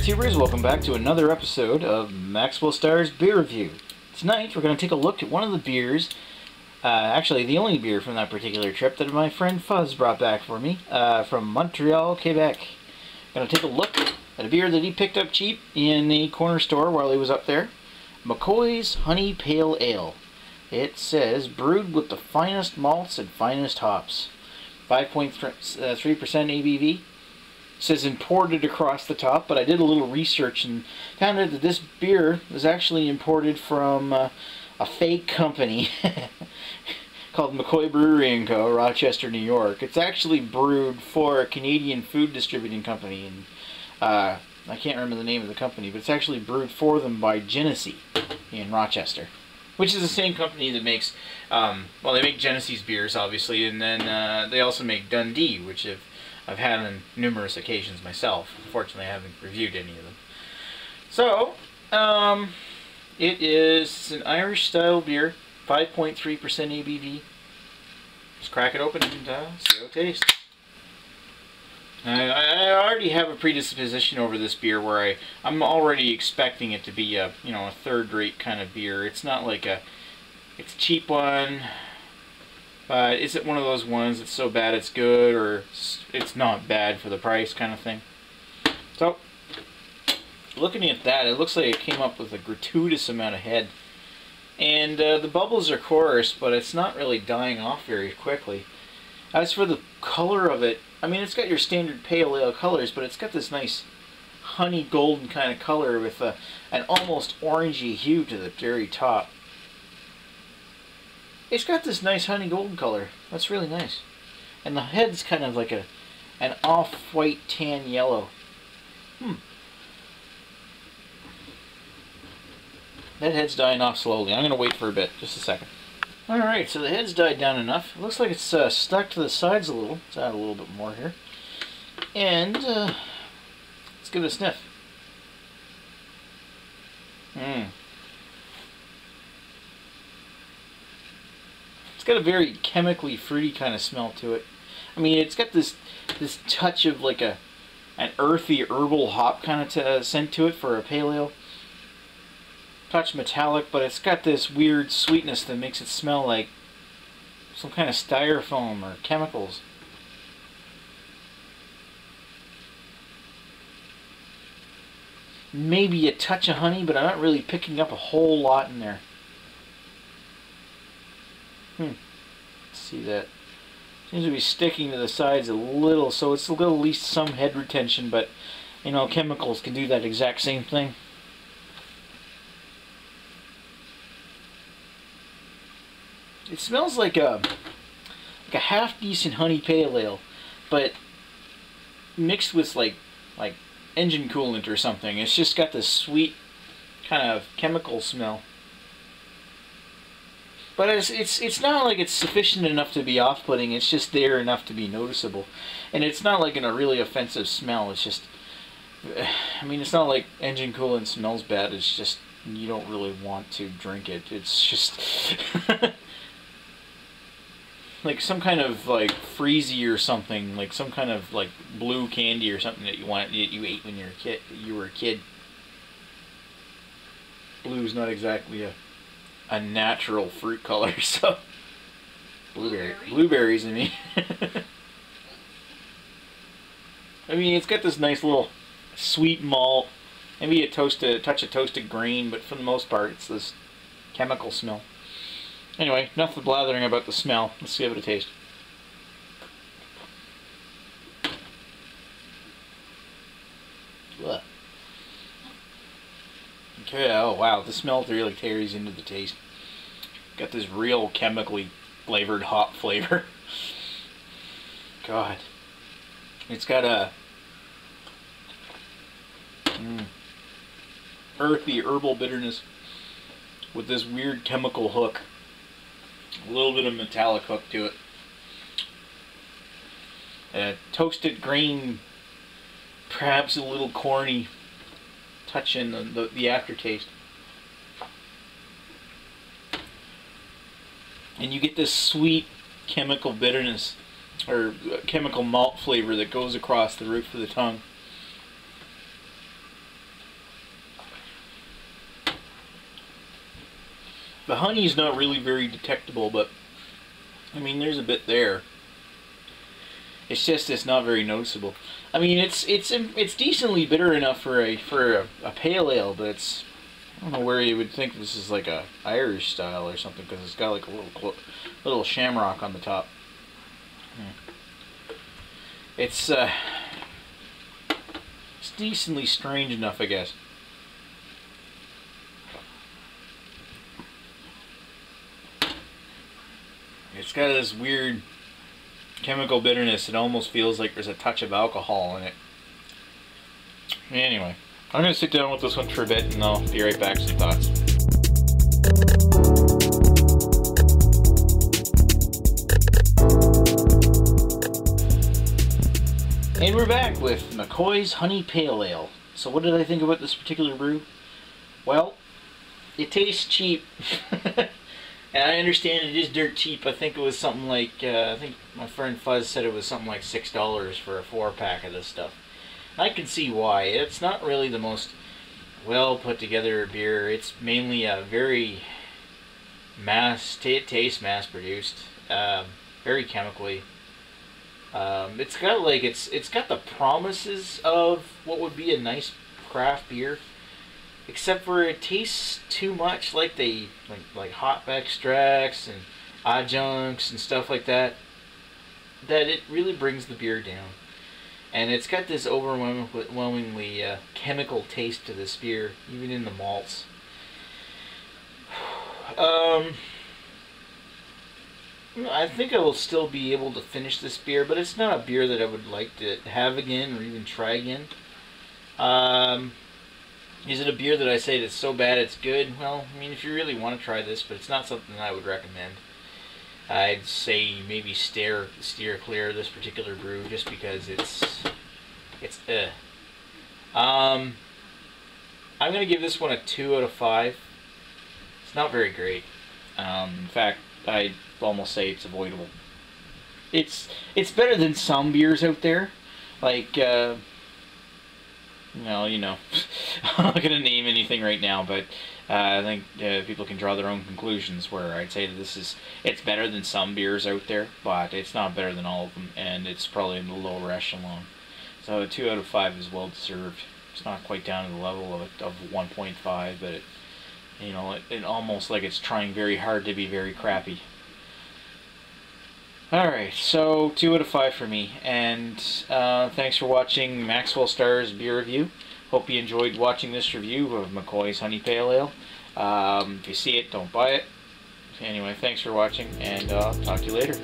Tubers, welcome back to another episode of Maxwell Starr's Beer Review. Tonight we're going to take a look at one of the beers, actually the only beer from that particular trip that my friend Fuzz brought back for me, from Montreal, Quebec. Going to take a look at a beer that he picked up cheap in a corner store while he was up there. McCoy's Honey Pale Ale. It says, brewed with the finest malts and finest hops. 5.3% ABV. It says imported across the top, but I did a little research and found out that this beer was actually imported from a fake company called McCoy Brewery & Co., Rochester, New York. It's actually brewed for a Canadian food distributing company, and I can't remember the name of the company, but it's actually brewed for them by Genesee in Rochester, which is the same company that makes, well, they make Genesee's beers, obviously, and then they also make Dundee, which I've had on numerous occasions myself. Unfortunately, I haven't reviewed any of them. So, it's an Irish-style beer, 5.3% ABV. Just crack it open and see how it tastes. I already have a predisposition over this beer where I'm already expecting it to be a third-rate kind of beer. It's not like it's a cheap one, but is it one of those ones that's so bad it's good, or it's not bad for the price kind of thing? So, looking at that, it looks like it came up with a gratuitous amount of head. And the bubbles are coarse, but it's not really dying off very quickly. As for the color of it, I mean, it's got your standard pale ale colors, but it's got this nice honey golden kind of color with an almost orangey hue to the very top. It's got this nice honey golden color. That's really nice. And the head's kind of like an off-white tan yellow. That head's dying off slowly. I'm going to wait for a bit. Just a second. Alright, so the head's died down enough. It looks like it's stuck to the sides a little. Let's add a little bit more here. And let's give it a sniff. It's got a very chemically fruity kind of smell to it. I mean, it's got this touch of like an earthy herbal hop kind of scent to it for a pale ale. Touch metallic, but it's got this weird sweetness that makes it smell like some kind of styrofoam or chemicals. Maybe a touch of honey, but I'm not really picking up a whole lot in there. Let's see that. Seems to be sticking to the sides a little, so it's at least some head retention, but chemicals can do that exact same thing. It smells like a half-decent honey pale ale, but mixed with like engine coolant or something. It's just got this sweet kind of chemical smell. But it's not like it's sufficient enough to be off-putting. It's just there enough to be noticeable, and it's not like a really offensive smell. It's just, I mean, it's not like engine coolant smells bad. It's just you don't really want to drink it. It's just like some kind of like freezy or something, like some kind of like blue candy or something that you ate when you were a kid. Blue's not exactly a natural fruit color, so blueberries. I mean, it's got this nice little sweet malt, maybe a touch of toasted grain, but for the most part, it's this chemical smell. Anyway, enough of blathering about the smell. Let's give it a taste. Ugh. Okay, oh wow, the smell really carries into the taste. Got this real chemically flavored hop flavor. God. It's got a earthy herbal bitterness with this weird chemical hook. A little bit of metallic hook to it. A toasted grain, perhaps a little corny touch in the aftertaste. And you get this sweet chemical bitterness, or chemical malt flavor that goes across the roof of the tongue. The honey's not really very detectable, but I mean, there's a bit there. It's just it's not very noticeable. I mean, it's decently bitter enough for a pale ale, but it's, I don't know where you would think this is like a Irish style or something, because it's got like a little shamrock on the top. It's decently strange enough, I guess. It's got this weird chemical bitterness. It almost feels like there's a touch of alcohol in it. Anyway, I'm going to sit down with this one for a bit and I'll be right back with some thoughts. And we're back with McCoy's Honey Pale Ale. So what did I think about this particular brew? Well, it tastes cheap. And I understand it is dirt cheap. I think it was something like, I think my friend Fuzz said it was something like $6 for a 4-pack of this stuff. I can see why. It's not really the most well put together beer. It's mainly a very taste mass produced, very chemically. It's got like it's got the promises of what would be a nice craft beer, except for it tastes too much like like hop extracts and adjuncts and stuff like that, that it really brings the beer down. And it's got this overwhelmingly chemical taste to this beer, even in the malts. I think I will still be able to finish this beer, but it's not a beer that I would like to have again or even try again. Is it a beer that I say that's so bad it's good? Well, I mean, if you really want to try this, but it's not something I would recommend. I'd say maybe steer clear of this particular brew just because it's I'm gonna give this one a 2 out of 5. It's not very great. In fact, I'd almost say it's avoidable. It's better than some beers out there, like well, you know, I'm not gonna name anything right now, but I think people can draw their own conclusions. Where I'd say that it's better than some beers out there, but it's not better than all of them, and it's probably in the lower echelon. So a 2 out of 5 is well deserved. It's not quite down to the level of 1.5, but you know, it almost like it's trying very hard to be very crappy. Alright, so 2 out of 5 for me, and thanks for watching Maxwell Starr's beer review. Hope you enjoyed watching this review of McCoy's Honey Pale Ale. If you see it, don't buy it. Anyway, thanks for watching, and talk to you later.